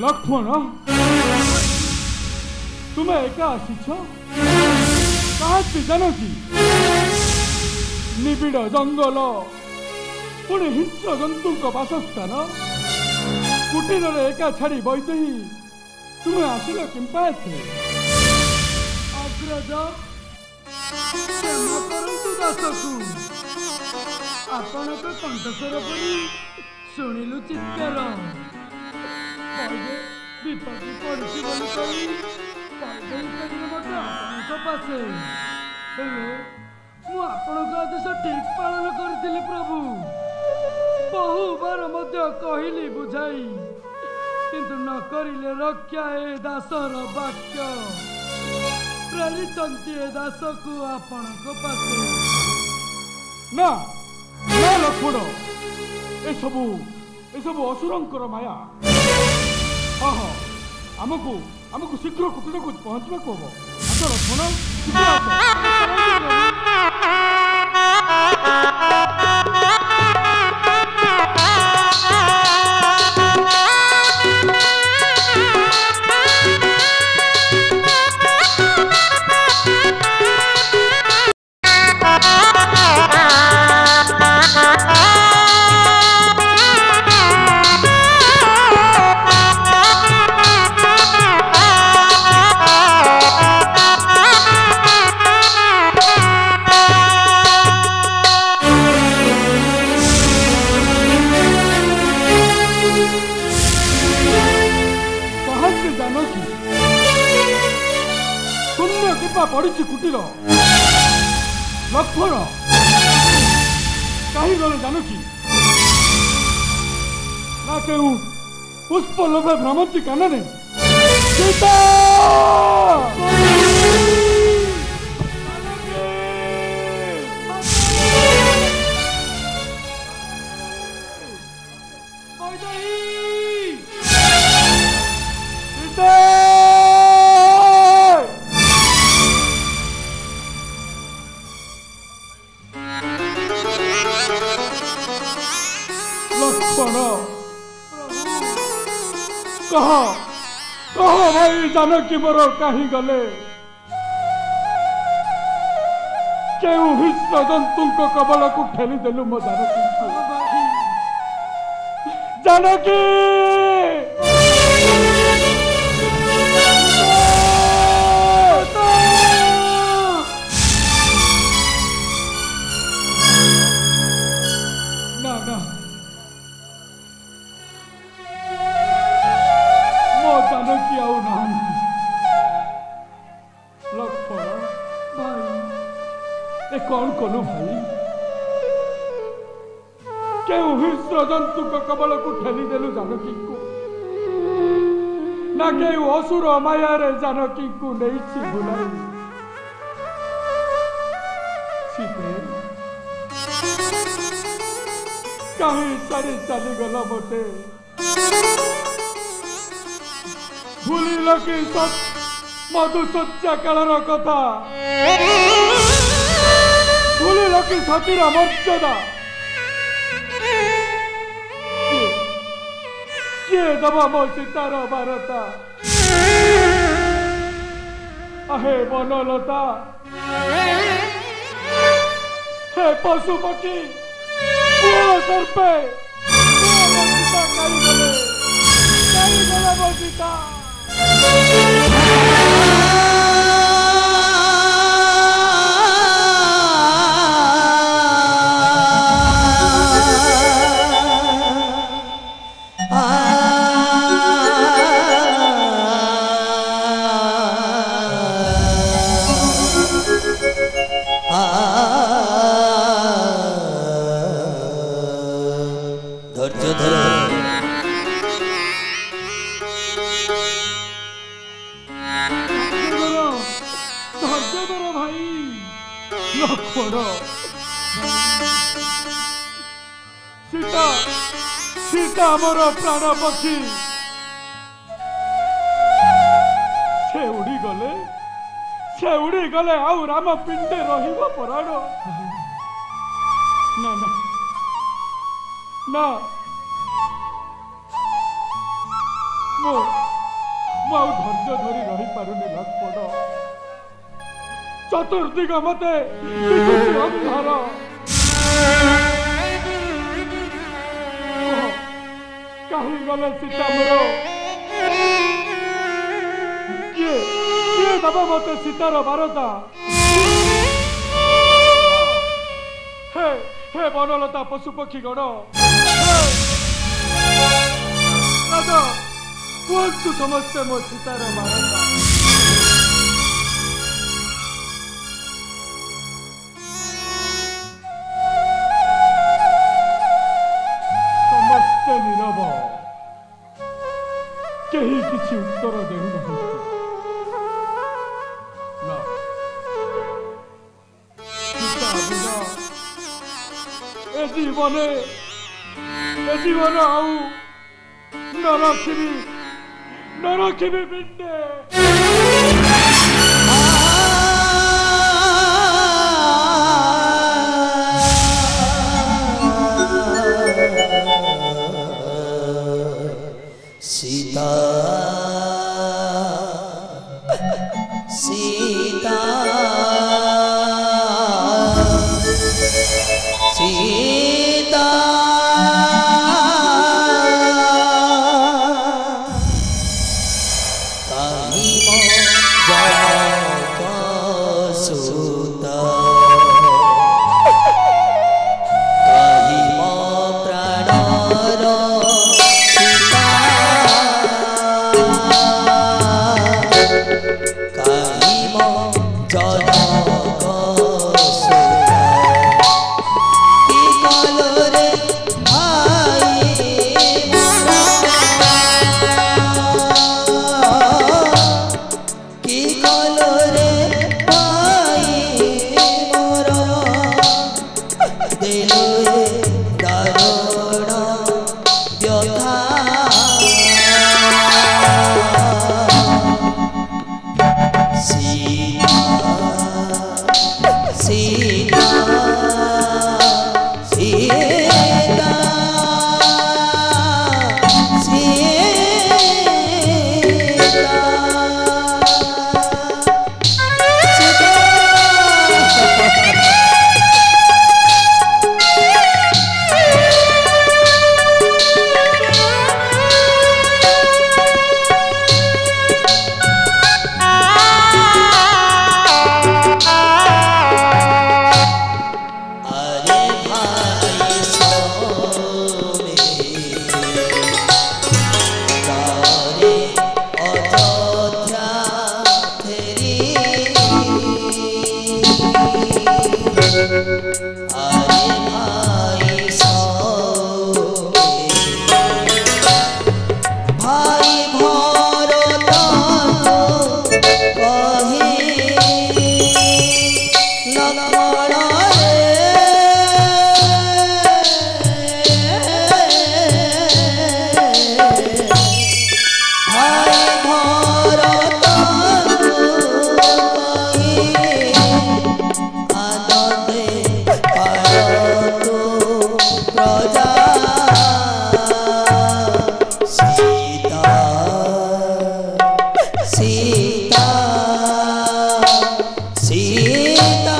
लक्ष्मण तुम्हें एका आसीछ कहा जान कि निबिड़ जंगल पुणी हिंस्र जंतु बासस्थान कुटीर एका छाड़ी बैदेही तुम्हें आसिल किंपा अग्रज क्षमा करंतु दासकु आपण कंठस्वर पड़ी शुणिलु चित्कार विपत्ति पड़ी पासे आदेश ठीक पालन करी प्रभु बहु बार कहली बुझाई किंतु न करिले रक्षा ए दासर वाक्य प्रेरिचंती ए दास को आपण पासे ना ना लक्ष्मण ए सब असुरंकर माया हाँ हाँ आमको शीघ्र कुटीर को पहुंचवा को हम आस लक्ष्मण पड़ी कुटीर लक्ष्मण कहीं गले जानू कि ना क्यों पुष्प लोभे भ्रमंती कानने सीता लक्ष्मण कह कह भाई जानकी मोर कहीं गले केउ हिंस्र जंतु कबल को ठेली देलु मो जानकी जानकी कौन कलु भाई क्यों हिंस्र जंतु कबल को ठेली देलु जानकी को ना के असुर माया रे जानकी को नहीं बुलाई सीते कहीं छाड़ी चली गल मते भूल कि मधु सच्चा कालर कथा भूल कि सतीर मर्यादा किए दब मो सीतार बारता अहे बनलता हे पशु पक्षी सर्पे मो सीता सीता सीता मोर प्राण पक्षी से उड़ी गले आउ राम पिंडे रहिबो पराण ना ना ना मो धैर्य धरी रही पारुनी लक्ष्मण चतुर्दिग मते अंधार कहीं गले सीता मोर किए दब मते सीतार बारता हे हे बनलता पशु पक्षी गण राजा कहतु समस्ते मो सीतार बारता नीरव कहीं किसी उत्तर देना ए जीवन आउ न रखिबी पिंडे सीता सीता सीता कहीं प्रजा सीता सीता सीता सीता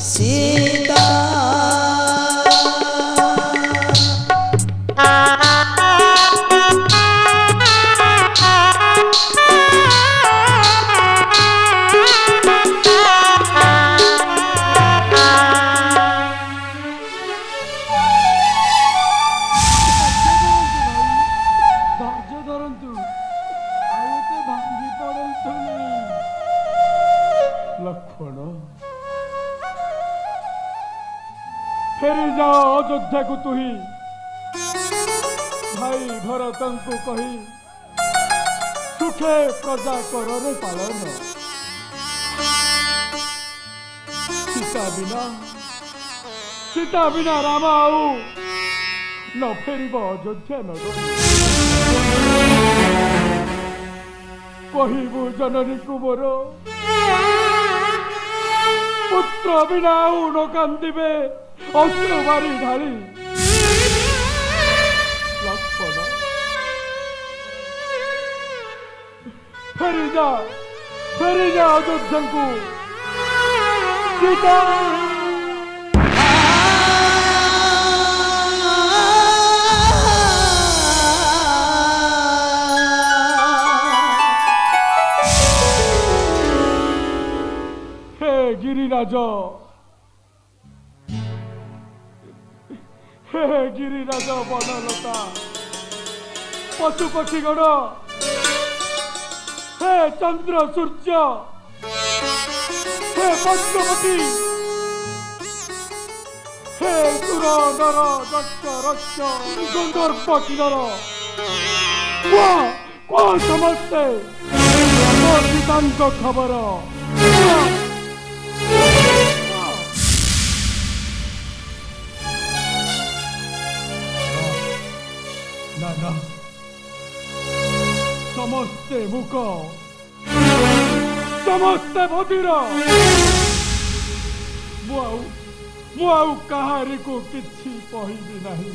सीता लक्ष्मण फेरी जाओ अयोध्या को तुही भाई भरतन को कही सुखे प्रजा कर पालन सीता बिना राम आउ न फेर अयोध्या नगर कहबू जननी को मोर पुत्र बिना न कांदिबे अश्रु मारी ढाली लक्ष्मण फेरी जा अयोध्या को सीता गिरिराज हे गिरिराज बनलता पशु पक्षीगण हे चंद्र सूर्य हे पद्मवती हे सुर नर दक्ष रक्ष गंधर्व किन्नर कौन समझते खबर ना समस्ते मुक समस्ते बधिर मु कहारी को किछि कहिबी नहीं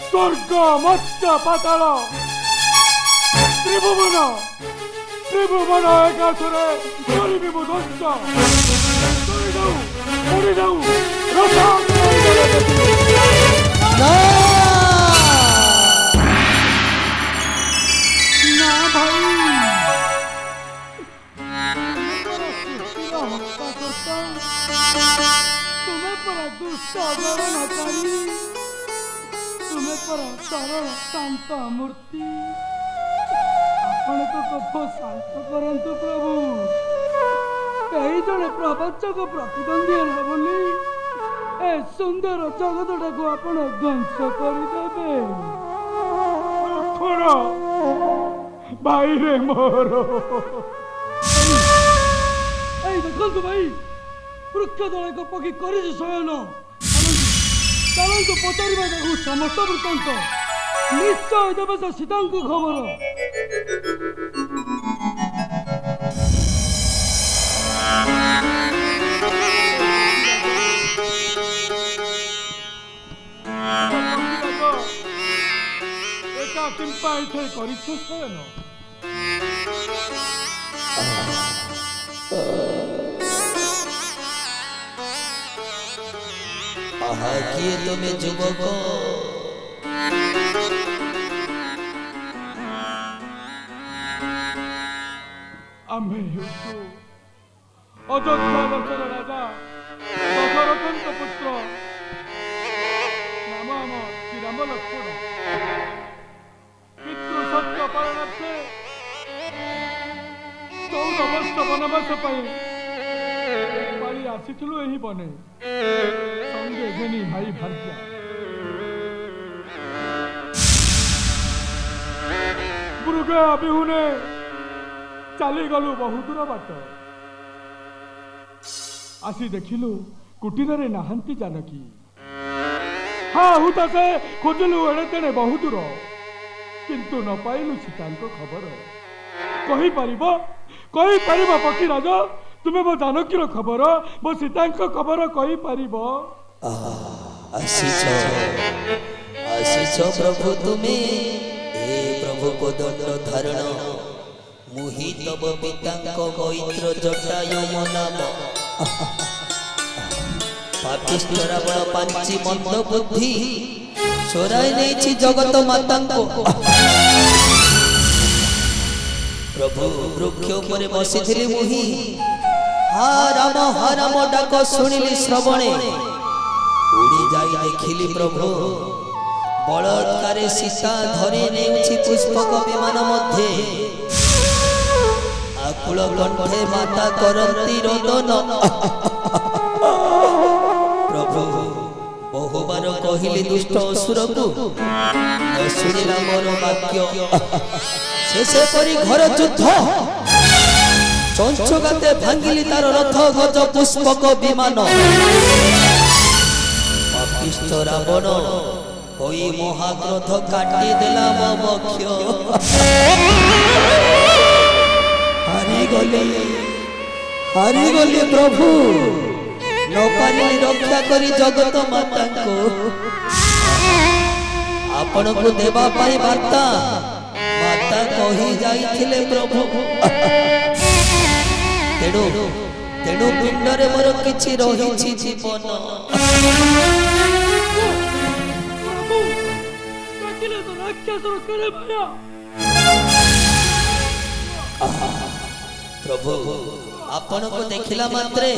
स्वर्ग मत्स्य पाताल त्रिभुवन एकाशरे करिबी मु ध्वस्त उड़ी जाऊ ना भाई तुम्हें पर दुष्ट नकारी तुम्हें पर सरल शांत मूर्ति आपण तो कफ शांत करंतु प्रभु कई जने प्रवचक प्रतिद्वंदी है बोली ए सुंदर जगतटा को आपण ध्वंस करदेवे लक्ष्मण भाई रे मोर देखो भाई वृक्ष दल एक पक्षी कर शयन चलतु पचार समस्त वृत्तांत निश्चय देवे से सीता को खबर एका किंपा इथे करिछ शयन आहा किए तुम्हें युवक आम्हे अयोध्या देशर राजा दशरथन पुत्र नाम आम श्रीराम लक्ष्मण पितृ सत्य पालनार्थे 14 वर्ष वनवास पाई आसीथिलु एही बने संगे घेनी भाई भाग्या मृगा बिहुने चली गलु बहु दूर बाट आसी देखिलु कुटीर रे नाहंती जानकी हाँ हुता से खोजलु एड़े तेड़े बहु दूर किंतु न पाइलु सीता खबर कही पारिबो पक्षी राजा तुम्हें मो जानकी खबर मो सीता खबर कही पारिबो आशीष प्रभु तुम्हें ए प्रभु को दंड धारण मुहि तब पितांक मैत्र जटायु नाम पापिष्ट रावण पांची मंद बुद्धि चोराई नहीं जगत माता प्रभु वृक्ष उपरे बसी मुहि हा राम डाक शुणिली श्रवणे उड़ी जाई देखिली प्रभु बलात्कार सीता धरी नेउछि पुष्पक विमान मध्य आकुल कंठे माता करती रोदन प्रभु बहुबार कहिली दुष्ट असुर को न शुणिला मोर वाक्य शेष करी घर युद्ध चंचगाते भांगिली तार रथ गज पुष्पक विमान पापिष्ट रावण होई महाक्रोध काटी देला मो बक्ष हारी गली प्रभु न पारिली रक्षा करी जगत माता को आपण को देवा पाई वार्ता माता कही जाइथिले प्रभु तेणु पिंडरे मोर किछि रहिछि जीवन प्रभु आपण को देखिला मात्रे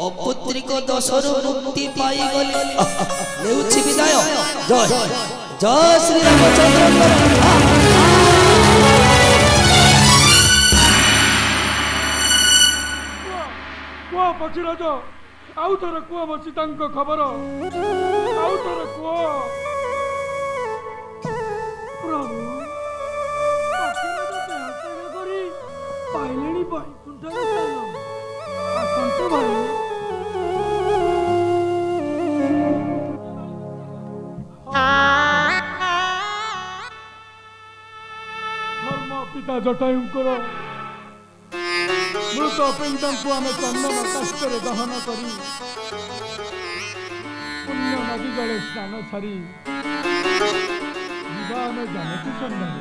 अपुत्रिक दोषरु मुक्ति पाई गली लेउछि विदाय जय जय श्री रामचंद्र कुआ पक्षी राजा आउ थोर कुआ मो सीता खबर आउ थोर कुआ प्रभु पाइलेनी बैकुंठ आसंत भाई धर्म पिता जटायुंकर मृत पिंड को आम चंदन काष्ठरे दहन करी पुण्य नदी जले स्नान सारी आम जानकी सन्धान